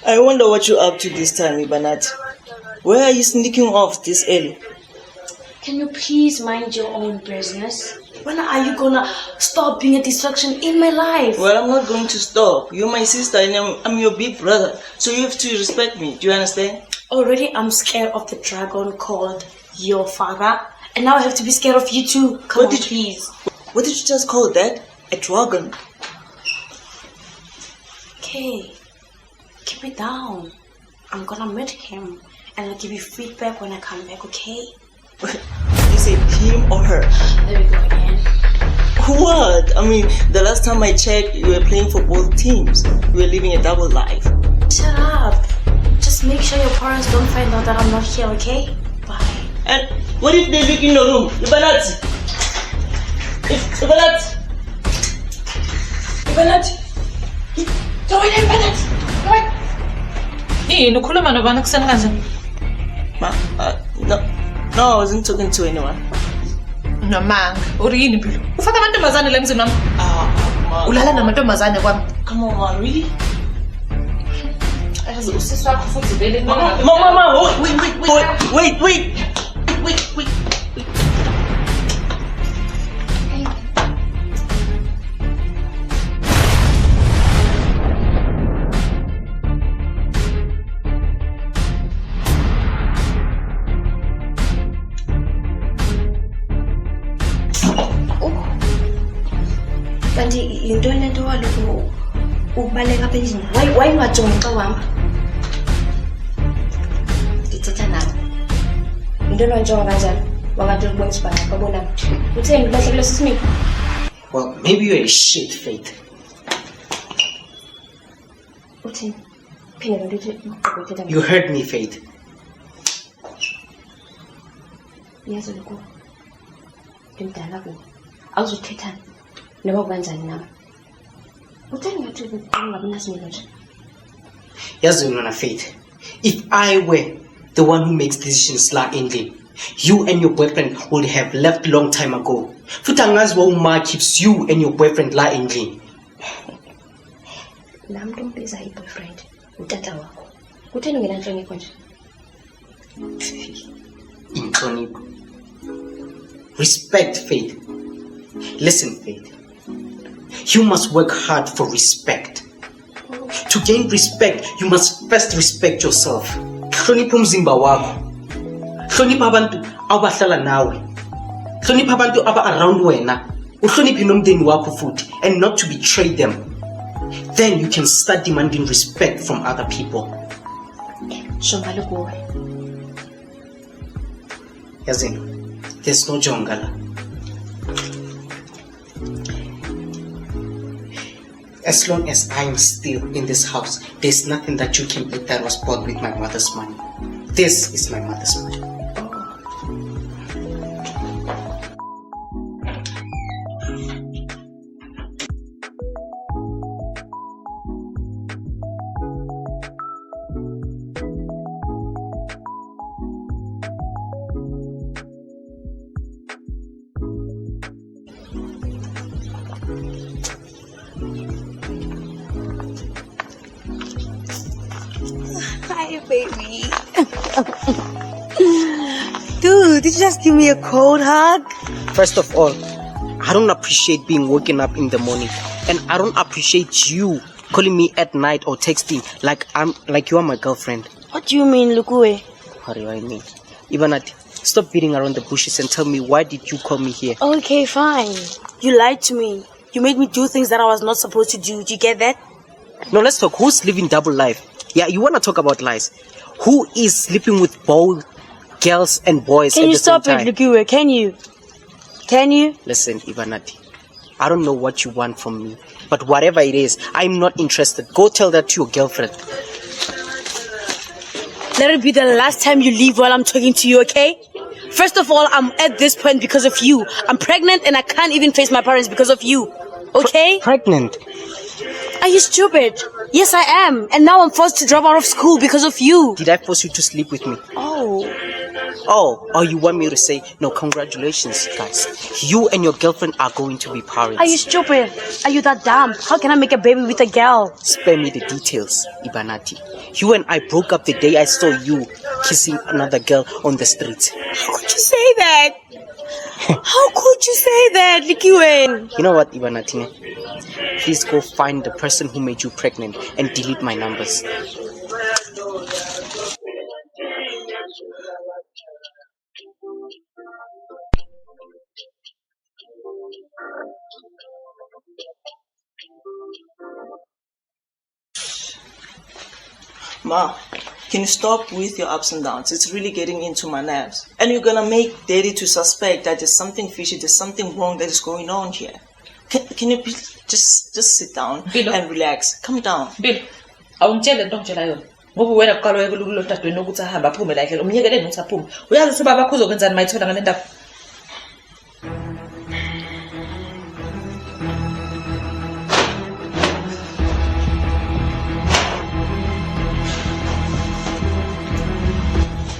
I wonder what you're up to this time, Ibanat. Where are you sneaking off this early? Can you please mind your own business? When are you gonna stop being a distraction in my life? Well, I'm not going to stop. You're my sister and I'm your big brother. So you have to respect me. Do you understand? Already I'm scared of the dragon called your father. And now I have to be scared of you too. Come on, please. What did you just call that? A dragon? Okay. Keep it down. I'm gonna meet him. And I'll give you feedback when I come back, okay? You say him or her? There we go again. What? I mean, the last time I checked, you were playing for both teams. You were living a double life. Shut up. Just make sure your parents don't find out that I'm not here, okay? Bye. And what if they look in the room? Ibanat! Ibanat! Ibanat! Go in, Ibanat! Go in! Hey, ukhuluma nobani kuseni kanjani? No, I wasn't talking to anyone. Nomanga, uri yini Mpilo? Ufaka amantombazane la emzini wami? Ulala namantombazane kwami? Come on, man, really? Yazi usisi wakho futhi vele Mama, wait. Kanti yintoni lento walokhu ubaleka apha endlini? Why ungajongi xa uhamba? Ndithetha nawe. Yintoni wanjonga kanjani? Wangathi ukubonisa ubana babona utheni ulahlekelwe sisimiso? Well, maybe you're a shit, Faith. Utheni? Phinde ndithi ukuthetha. You heard me, Faith. Yazi lokho. Ndimdala kuwe. Awuzuthethana. Noba kubanjani nawe. Utheni ngathi ungabi nasimilo nje? Yazi wena, Faith. If I were the one who makes decisions la ending, you and your boyfriend would have left long time ago. Futhi angazi why uma keeps you and your boyfriend la ending. La muntu umbiza boyfriend, utata wakho. Kutheni ungenanhlonipho nje? Inhlonipho. Respect, Faith. Listen, Faith. You must work hard for respect. To gain respect, you must first respect yourself. Hlonipha umzimba wakho. Hlonipha abantu abahlala nawe. Hlonipha abantu aba-around wena. Uhloniphe nomndeni wakho futhi, and not to betray them. Then you can start demanding respect from other people. Shongalo kuwe. Yazini, there's no jongala. As long as I am still in this house, there's nothing that you can eat that was bought with my mother's money. This is my mother's money. baby. Dude, did you just give me a cold hug? First of all, I don't appreciate being woken up in the morning, and I don't appreciate you calling me at night or texting like you are my girlfriend. What do you mean, Lukue? What do I mean? Ivanati, stop beating around the bushes and tell me, why did you call me here? Okay, fine. You lied to me. You made me do things that I was not supposed to do. Do you get that? No, let's talk. Who's living double life? Yeah, you want to talk about lies. Who is sleeping with both girls and boys Can at you the same stop time? it, Lukue? Can you? Can you? Listen, Ivanati, I don't know what you want from me, but whatever it is, I'm not interested. Go tell that to your girlfriend. Let it be the last time you leave while I'm talking to you, okay? First of all, I'm at this point because of you. I'm pregnant and I can't even face my parents because of you. Okay? Pregnant? Are you stupid? Yes, I am. And now I'm forced to drop out of school because of you. Did I force you to sleep with me? Oh. Oh, you want me to say, no, congratulations, guys. You and your girlfriend are going to be parents. Are you stupid? Are you that dumb? How can I make a baby with a girl? Spare me the details, Ivanati. You and I broke up the day I saw you kissing another girl on the street. How could you say that? How could you say that, Likiwen? You know what, Ivanati? Please go find the person who made you pregnant and delete my numbers. Ma, can you stop with your ups and downs? It's really getting into my nerves. And you're gonna make Daddy to suspect that there's something fishy, there's something wrong that is going on here. Can you please just sit down Bilo. and relax? Calm down. Bill, awungitshele into ongitshela yona. Ngoba wena kuqala uyekulukulo dadweni ukuthi ahambe aphume la ekhela. Umyekele nokuthi aphume. Uyazi ukuthi baba bakho uzokwenzani mayithola ngale ndaba?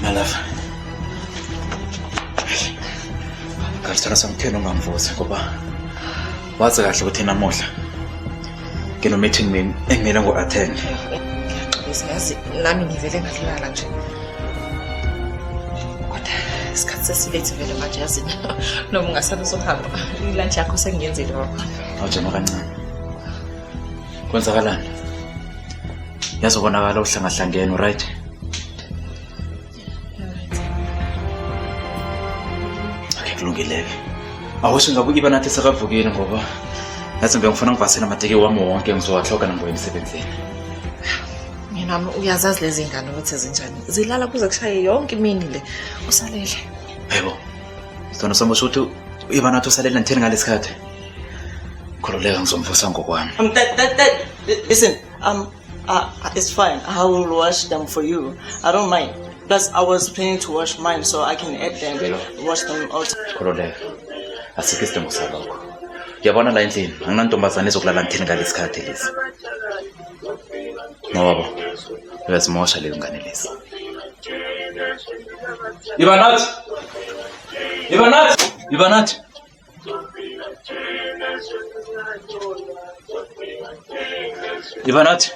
My love. Ngalithola samthela ungamvusi ngoba wazi kahle ukuthi namuhla ngino-meeting engimele ngo-attend. Ngiyaxolisa yazi nami ngivele ngalala nje. Kodwa isikhathi sesilate vele manje yazi noma ungasabe sohamba. Ilunch yakho sengiyenzile baba. Awujama kancane. Kwenzakalani? Yazi ubonakala uhlangahlangene, right? Okay, kulungile-ke. Awusho ngabe Ivanati sekavukile ngoba yazi ngifuna ngivasela amateki wami wonke ngizowahloka nangibuya emsebenzini. Mina uyazazi lezi ngane ukuthi zinjani. Zilala kuze kushaye yonke imini le. Usalele. Yebo. Sona somusho ukuthi Ivanati usalela ngithini ngalesikhathi. Khululeka ngizomvusa ngokwami. Listen, it's fine. I will wash them for you. I don't mind. Plus, I was planning to wash mine so I can add them, wash them out. Khululeka. Asikho isidingo salokho. Uyabona la endlini anginantombazane ezokulala ngithini ngalesikhathi lesi. Ngoba uyazimosha leyo ngane lesi. Ivanati! Ivanati! Ivanati! Ivanati!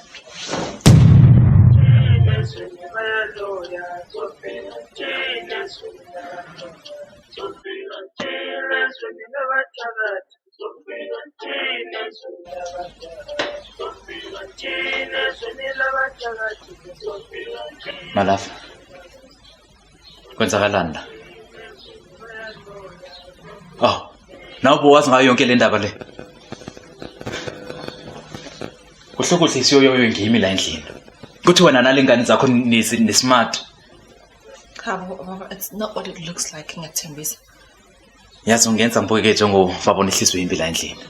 Malafu. Kwenzakalani la? Oh, nawe ubuwazi ngayo yonke le ndaba le. Kuhlukuhle siyoyoyo ngimi la endlini. Kuthi wena nalengane zakho ni smart. Khabo baba, it's not what it looks like ngiyathembisa. Yazi ungenza ngibuke njengo babona ihliziyo imbi la endlini.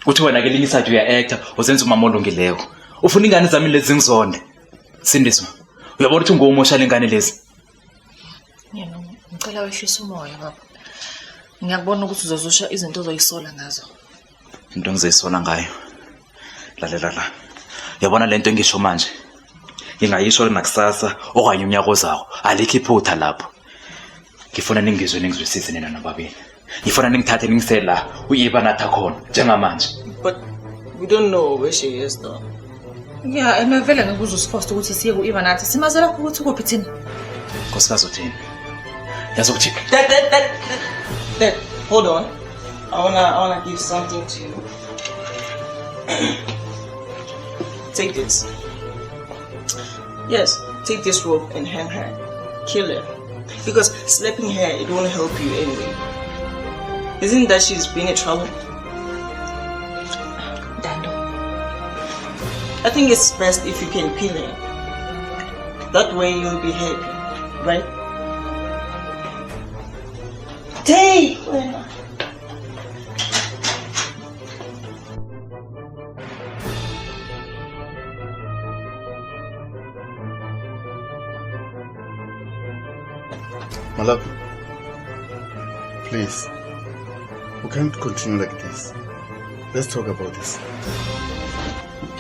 Kuthi wena ke linye side uya actor, uzenza umama olungileko. Ufuna ingane zami lezi ngizonde. Sindiswa. Uyabona ukuthi ngomosha lengane lezi. Yena ngicela wehlisa umoya baba. Ngiyakubona ukuthi uzozusha izinto ozoyisola ngazo. Into engizoyisola ngayo. Lalela la. Uyabona lento engisho manje. Ngingayisho nakusasa okanye unyaka ozayo. Alikho iphutha lapho. Ngifuna ningizwe ningizwisise nina nababili. Ngifuna ningithathe ningisela uyiba nathi khona njengamanje. But we don't know where she is though. Yeah, and vele ngikuze usiphosta ukuthi siye ku-Eva nathi. Simaze lapho ukuthi ukuphi thina. Nkosikazi uthini? Yazi ukuthi Dad, hold on. I wanna give something to you. Take this. Yes, take this rope and hang her. Kill her. Because slapping her, it won't help you anyway. Isn't that she's being a trouble? Dando. I think it's best if you can kill her. That way you'll be happy, right? Take! My love, please, we can't continue like this. Let's talk about this.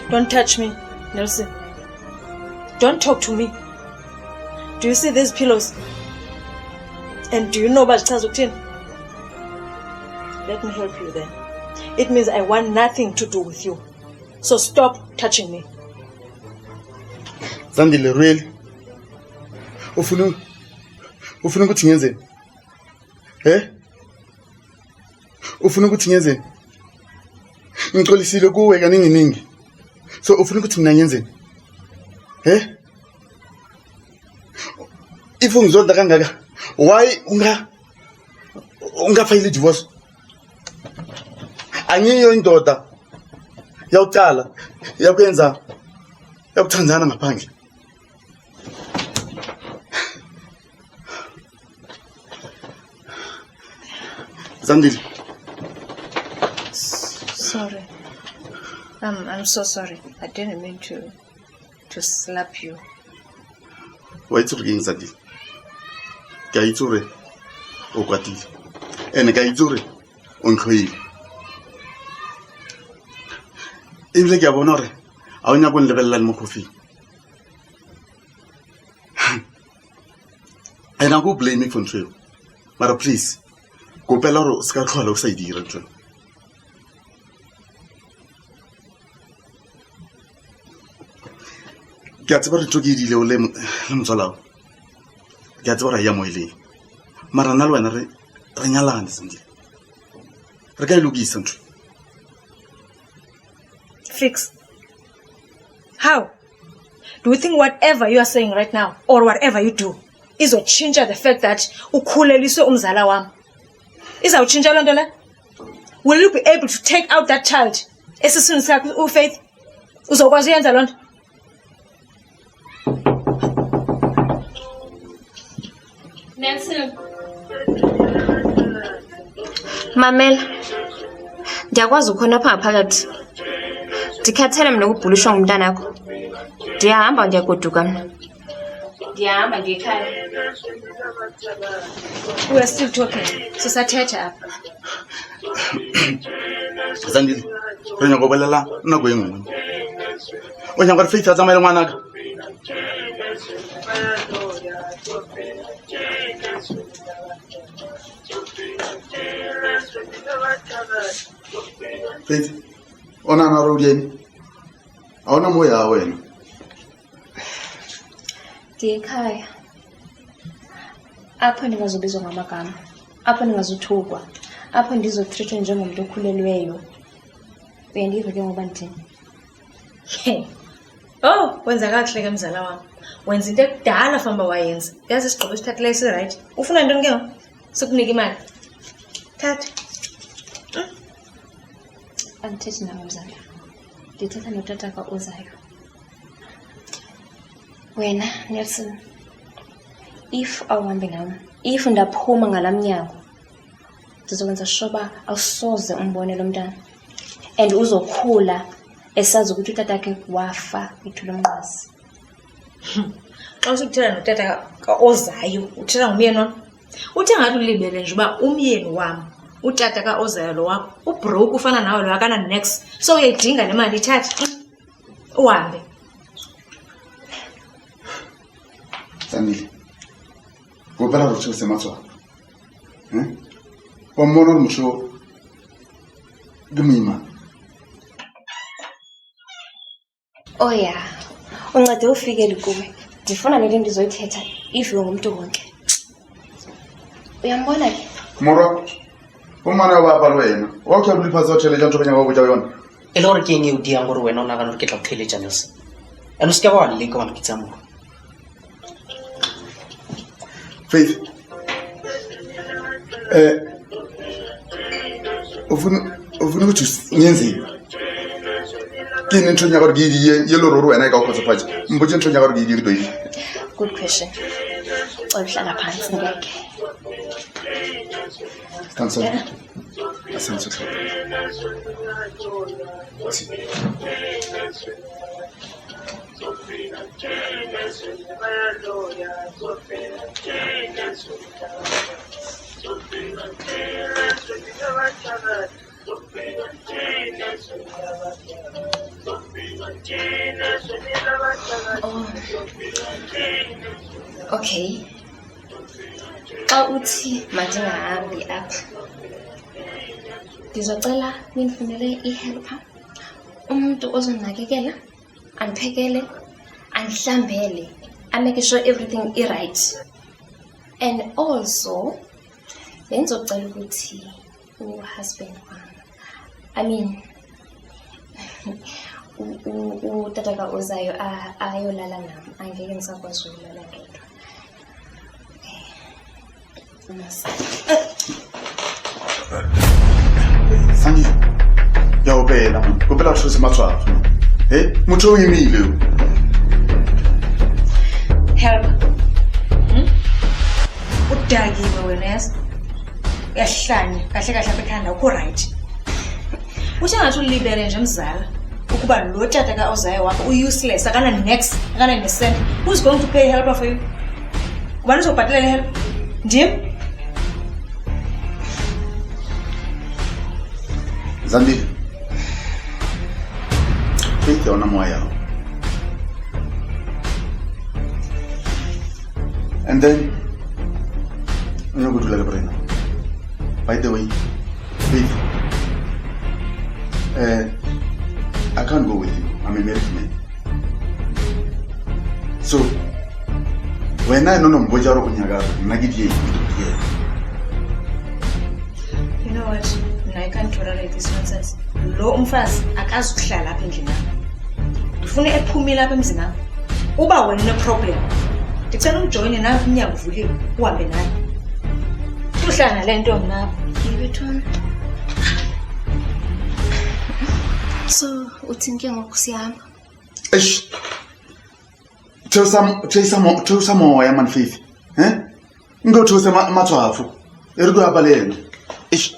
Don't touch me, Nelson. Don't talk to me. Do you see these pillows? And do you know about Chazutin? Let me help you then. It means I want nothing to do with you. So stop touching me. Zandile, really? Ufuna ukuthi ngenzeni? Ufuna ukuthi ngenzeni? Ngixolisile kuwe kaningi. So ufuna ukuthi mina ngenzeni? If ungizonda kangaka, why ungafile divorce? Angiyo indoda yawucala yakwenza yakuthandana ngaphandle. Zandile. Sorry. I'm so sorry. I didn't mean to slap you. Why it's again Zandile? Kaitsure okwatile. Ene kaitsure onkhoile. Ibile ke bona re a o nya go lebella le mo coffee. I don't go blame me for trail. But please, go pelaro ska tlhola o sa dira ntwe. Ke a tseba re tokidile o le mtswalao. Ke a tseba ra ya mo ile. Mara nna le wena re nyalane Zandile. Re ka ilukisa ntwe. Fix. How? Do you think whatever you are saying right now, or whatever you do, is to change the fact that ukhuleliswe umzala wami? Izawutshintsha loo nto le? Will you be able to take out that child? Esiswini sakho uFaith? Uzokwazi uyenza loo nto? Nelson. Mamela. Ndiyakwazi ukhona apha ngaphakathi. Ndikhathele mna ukubhulishwa ngumntana wakho. Ndiyahamba ndiyagoduka mna. Ndiyahamba ndiyekhaya. We are still talking. Sisathetha apha. Zandile. Re nya go bolela nako e nngwe. O nya go re Faith a tsamaile ngwana ka. Faith, ona na ro dieni. A ona mo ya wena. Ndiyekhaya. Apho ndingazobizwa ngamagama. Apho ndingazuthukwa. Apho ndizotreatwa njengomuntu okhulelweyo. Uyandiva ke ngoba ndithini? Oh, wenza kahle ke mzala wami. Wenza into ekudala famba wayenza. Yazi isigqibo esithathileyo si-right. Ufuna ntoni ke ngoku? Sikunika imali. Thatha. Andithethi nawe mzala. Ndithetha notata ka ozayo. Wena Nelson, if awuhambi nami, if ndaphuma ngalamnyango, ndizokwenza sure awusoze umbone lo mntana. And uzokhula esazi ukuthi utata wakhe wafa kwithulo mnqazi. Xa usukuthetha notata ka ozayo, uthetha ngumyeni wam. Uthe ngathi ulibele nje uba umyeni wam, utata ka ozayo lo wakho, ubroke ufana nawe lo akana next. So uyayidinga le mali ithathe. Uhambe. Zandile. Go pela ro tshose matswa. Wa mmona re mosho ke moima. Oh ya, uncede ufikele kuwe. Ndifuna nento endizoyithetha if ungumuntu wonke. Uyambona ke? Morwa. Umana wa ba wena. Wa ke buli phasa tshele jang tshobanya go botsa yona. E le gore ke eng e o diang gore wena o nagana gore ke tla go tlheletša Nelson ane o se ke ba wa leka wa mpitsa moo Faith. Ufuna ukuthi ngenzeni? Kini ntho nya gore ke di ye lo roro wena ka go tsophatsa. Mbotse ntho nya gore ke di ri. Good question. Uhlala phansi ngeke. Cancel. Asenso. Okay. Xa uthi mandingahambi apha. Ndizocela nindifunele ihelper. Umuntu ozonakekela, andiphekele, andihlambele, and make sure everything is right. And also, benzocela ukuthi uhusband wami. I mean, utataka uzayo ayolala nami. Angeke ngisakwazi ukulala ndedwa. Sangi. Ya opela man. Kopela tshose matswafu. Motho o imile. Help. Udakiwe wena yazi. Uyahlanya kahle kahle apha ekhanda ukho right. Uthi ngathi ulibere nje mzala ukuba lo tata ka ozayo wakho useless akana next akana nesent. Who's going to pay helper for you? Ubani uzobhatalela le help? Ndim? Zandi. Faith yona moya. And then I'm going to do like a by the way, Faith, I can't go with you. I'm a married man. So when I know Mbojaro Unyaga, Nagidi, You know what? I can't tolerate this nonsense. Lo umfazi akazuhlala apha endlini yami. Ndifuna ephumile apha emzini wami. Uba wena une-problem, ndicela umjoyine nawe umnyango uvuliwe uhambe naye. Uhlala nale ntombi nawe. Yibethona. So, uthini ke ngoku siyahamba? Eish. Tell some more, man, Faith. Ngo tell some matswafu. Ergo abalena. Eish.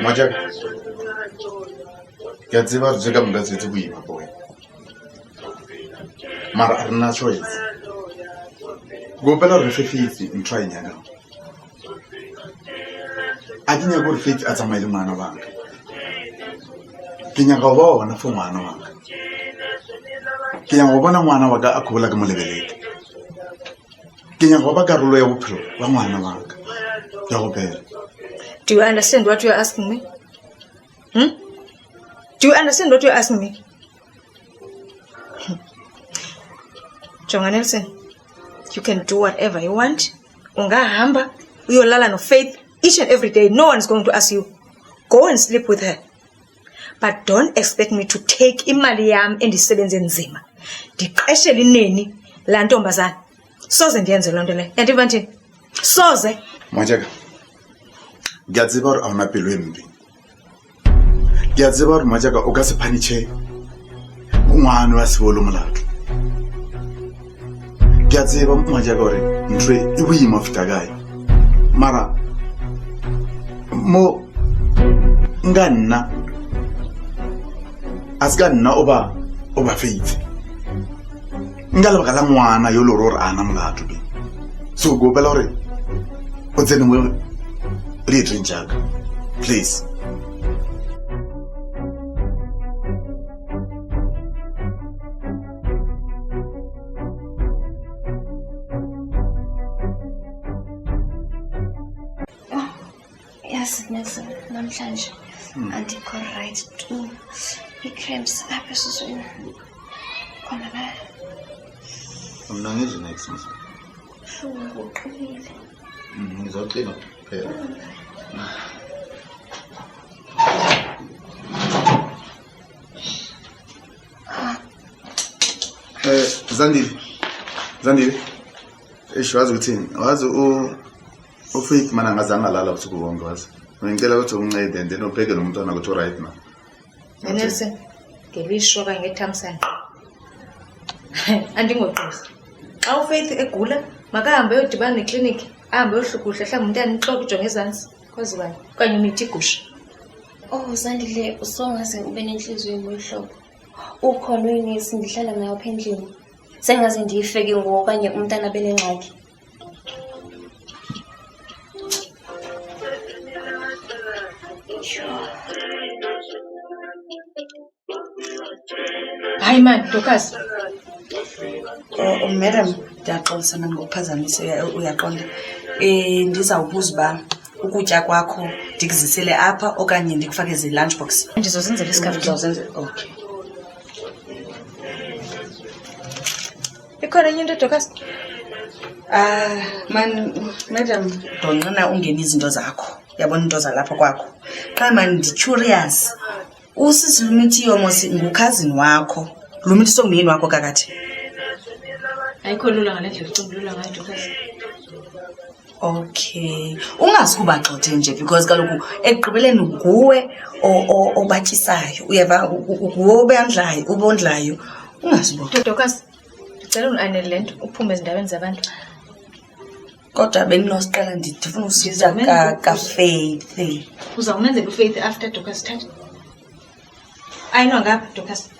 Majak. Yadziva jaga mgazi tu kuima boy. Mara arna choice. Go pela refefithi in try nyaga. Adinya go refefithi atsamile mwana wanga. Kinya go bona fo mwana wanga. Kinya go bona mwana wanga akhola ka molebeleke. Kinya go ba karolo ya bophelo ba mwana wanga. Ya go pela. Do you understand what you're asking me? Do you understand what you're asking me? Jonga Nelson, you can do whatever you want. Ungahamba, uyolala no Faith each and every day. No one's going to ask you. Go and sleep with her. But don't expect me to take imali yami endisebenze nzima. Ndiqeshele ineni la ntombazana. Soze ndiyenze lonto le. Yandiva nthini? Soze. Majaka. Ngiyaziba uri awunapelo embi. Ngiyaziba uri Majaka o ka se phaniche ngwana wa sebolo molato. Ngiyaziba Majaka uri ntwe e boima feta kae. Mara mo nganna asika nna oba Faith. Ngala baka la ngwana yo lo ro ana molato be. So go bela uri o tsene mo Uliyidrink yakho. Please. Yes, Nelson. Namhlanje andikho right tu. I-cramps apha esiswini. Khona la. Mna ngizwe next mse. Buhlungu uqinile. Ngizoqina phela. Zandile. Wazi ukuthini? Wazi uFaith mana ngazange alala ubusuku bonke wazi. Ngicela ukuthi ungincede and then ubheke nomntwana ukuthi right now. Nelson, ngelisho okanye ngethamsanqa. Andingogqirha. Xa uFaith egula, makahambe yodibana nekliniki, ahambe yohlukuhla mhlawumbe umntana intloko ijonge ezantsi, kwazi bani, okanye umithi igusha. Oh, Zandile, usongaze ube nenhliziyo emoyihlobo. Ukhona uyinesi ndihlala naye apha endlini. Sengaze ndiyifeke ngoku okanye umntana benengxaki. Hayi man, Dorcas. Madam, ndiyaxolisa mani ngokuphazamisa uyaqonda. Ndizawubuza uba ukutya kwakho ndikuzisele apha okanye ndikufakeze lunchbox. Ndizozenzela isikhafu. Ndizawuzenzela. Okay. Ikhona enye into Dorcas? Madam, ndonqena ungena izinto zakho. Yabona into zalapha kwakho. Qha mani ndi-curious. Usisi Lumithiyo mos ngukhazini wakho. Lumithiyo songumyeni wakho kakade. Ayikho lula ngale ndlela ucungulula ngayo Dorcas. Okay. Ungasukuba xothe nje because kaloku ekugqibeleni nguwe obatyisayo. Uyeva nguwe ubondlayo. Ungasubo. Dorcas, ndicela unanele le nto uphume ezindaweni zabantu. Kodwa benginosiqala ndifuna usiza kaFaith. Uzawumenzela uFaith after Dorcas thatha. Ayino ngapha Dorcas.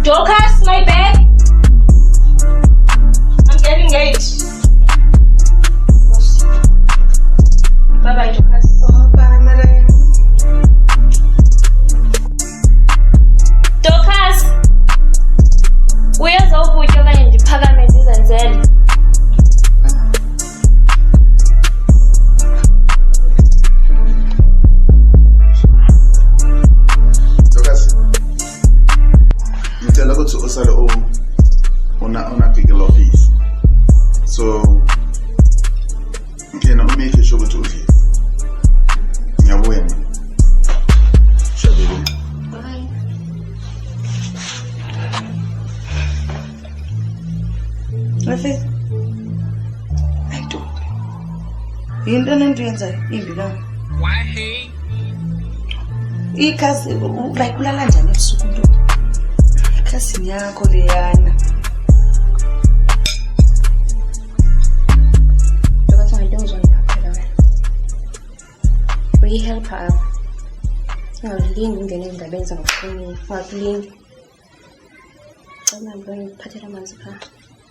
Dorcas, my bag. I'm getting late. Bye-bye, Dorcas. Bye, madam. Dorcas, uyaza ukutya okanye ndiphakame ndizenzele. Ngicela ukuthi usale una big office. So ngena umake sure ukuthi udlile. Ngiyabuya mina. Shabele. Bye. Faith. Ayito. Yinto nento yenzayo imbi la. Ikhazi like ulala njani ebusuku nto? Ikhasi yakho leyana. Dorcas, ngidongizongiphaphela wena. Uyihelpa apha. Ungalingi ungene endabeni zangokuhlonipha. Ungakulingi. Cela mbe ngiphathele amanzi phaa.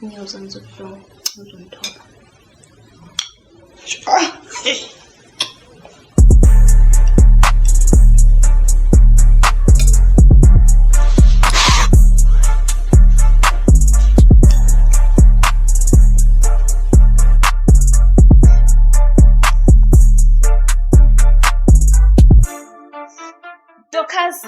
Inyawo zami zobuhlungu. Ngizongithoba. Dorcas.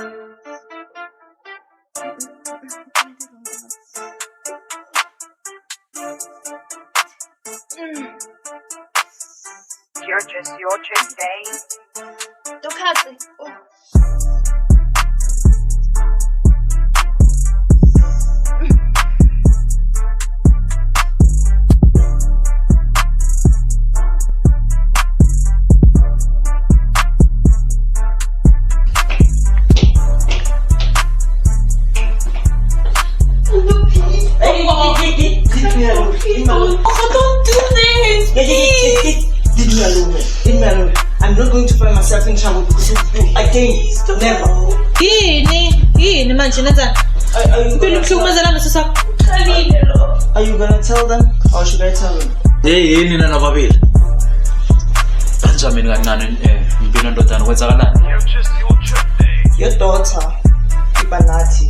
You're just your chick day. Dorcas. to find myself in trouble because again, never. Yini manje nenzani? Are you Impilo gonna tell, mhlukumezela ngeso sakho. are you gonna tell them or should I tell them? Hey yini nina nobabili? Kanjani kancane impilo ndodana kwenzakalani? Your daughter, Ibanati,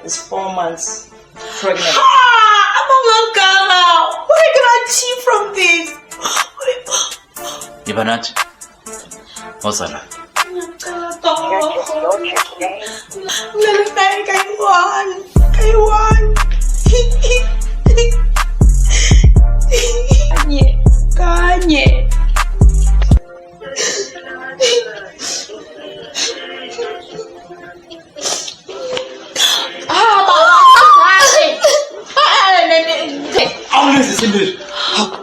is 4 months pregnant. Amangagama. Where can I achieve from this? Ibanati. Ozala. Kanye.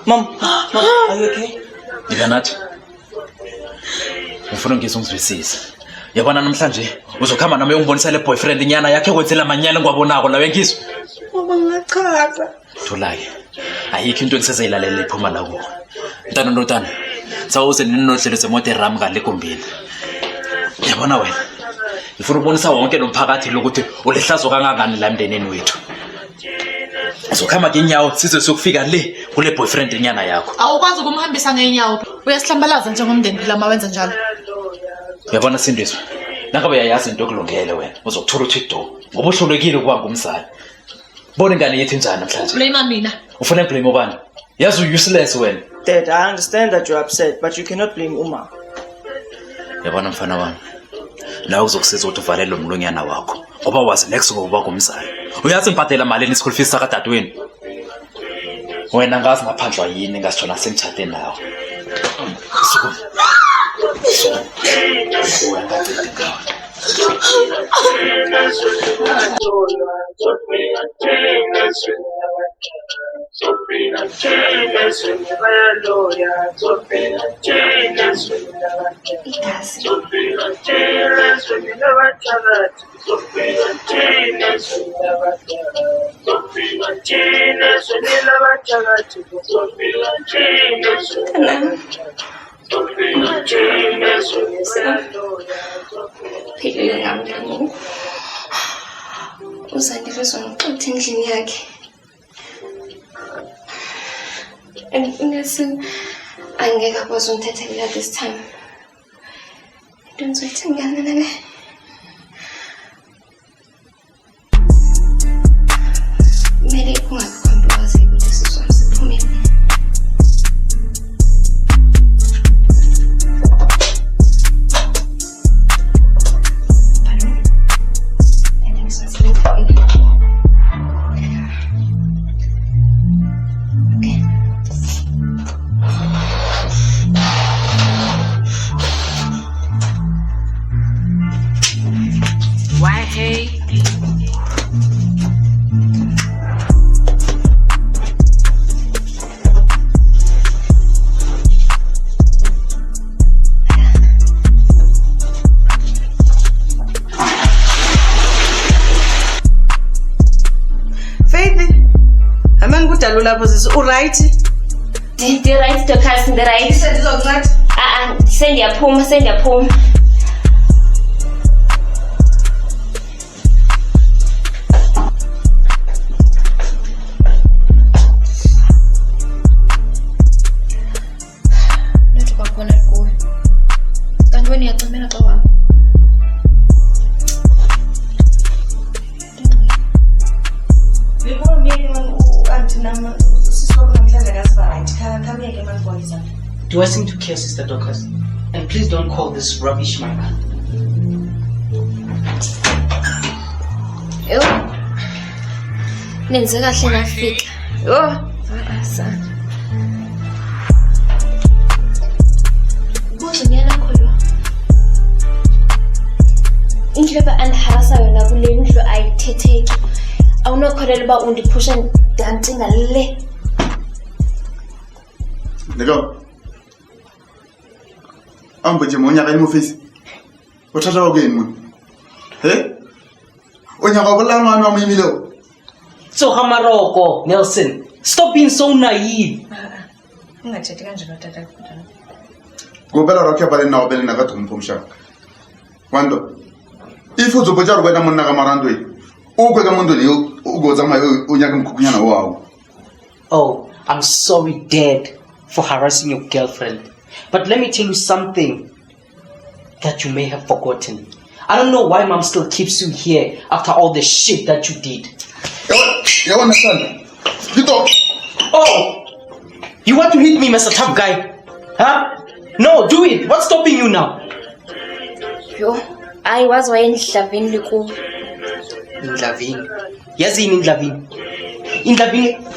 Mom, are you okay? Ibanati. Ufuna ngizongizwisisa. Yabona namhlanje uzokhamba nami uyongibonisa le boyfriend nyana yakhe kwenzela manyala ngwabonako nawe ngizwe. Mama ngachaza. Thulaye. Ayikho into engisezayilalela iphuma la kuwe. Ntana ndodana. Sawuze ninohlelo zemoto eram ngale kumbini. Yabona wena. Ngifuna ukubonisa wonke nomphakathi lokuthi ulehlazo kangangani la mndeneni wethu. Uzokhamba ngenyawo size sokufika le kule boyfriend nyana yakho. Awukwazi ukumhambisa ngeenyawo. Uyasihlambalaza njengomndeni phela uma wenza njalo. Yabona Sindiswa. Nangabe uyayazi into okulungele wena. Uzokuthola uthi do. Ngoba uhlolekile ukuba ngumzali. Bona ingane yethu njani namhlanje? Blame mina. Ufuna blame ubani? Yazi useless wena. Dad, I understand that you're upset, but you cannot blame Uma. Yabona mfana wami. La uzokusiza ukuthi uvalele umlonyana wakho. Ngoba wazi next ngoba kumzali. Uyazi ngibhadela malini school fees saka dadweni? Wena ngazi ngaphandlwa yini ngasithola sengitshade nawe. Philile ngamngani. Uzandile zonixutha endlini yakhe. And Nelson, angeke akwazi ungithethelela this time. Into engizoyithengana nale. Kumele kungabi compromise ukuthi sizwa siphumile. Why hey? Faith, amen kudalo lapho sisi uright? The right to cast the right. Sendizokunceda. Sendiyaphuma. Nto kwakhona kuwe. Kanti wena uyacimela xa wami. Do I seem to care, Sister Dorcas? And please don't call this rubbish my man. Yo. Nenze kahle ngafika. Yo. Sana. Buzonyana kholo. Indlela andiharasa yona kule ndlu ayithetheki. Awunokholela uba undiphusha ndancinga le. Nego. Ambo je monya ka mo face. O thata wa go eng? He? O nya go bola ngwana wa mo imile. So Hamaroko, Nelson, stop being so naive. Ungathethi kanjalo tata. Gobela roke bale na obele na ka tumpo mshaka. Wando. Ifu zo bojar wena monna ka marandwe. O ko ka mondo le o go tsama o nyaka mkukunyana wao. Oh, I'm sorry, Dad, for harassing your girlfriend. But let me tell you something that you may have forgotten. I don't know why Mom still keeps you here after all the shit that you did. You understand? Get up. Oh, you want to hit me, Mr. Tough Guy? Huh? No, do it. What's stopping you now? Yo, I was wearing Shavin Liku. Indlavini. Yazini Indlavini. Indlavini.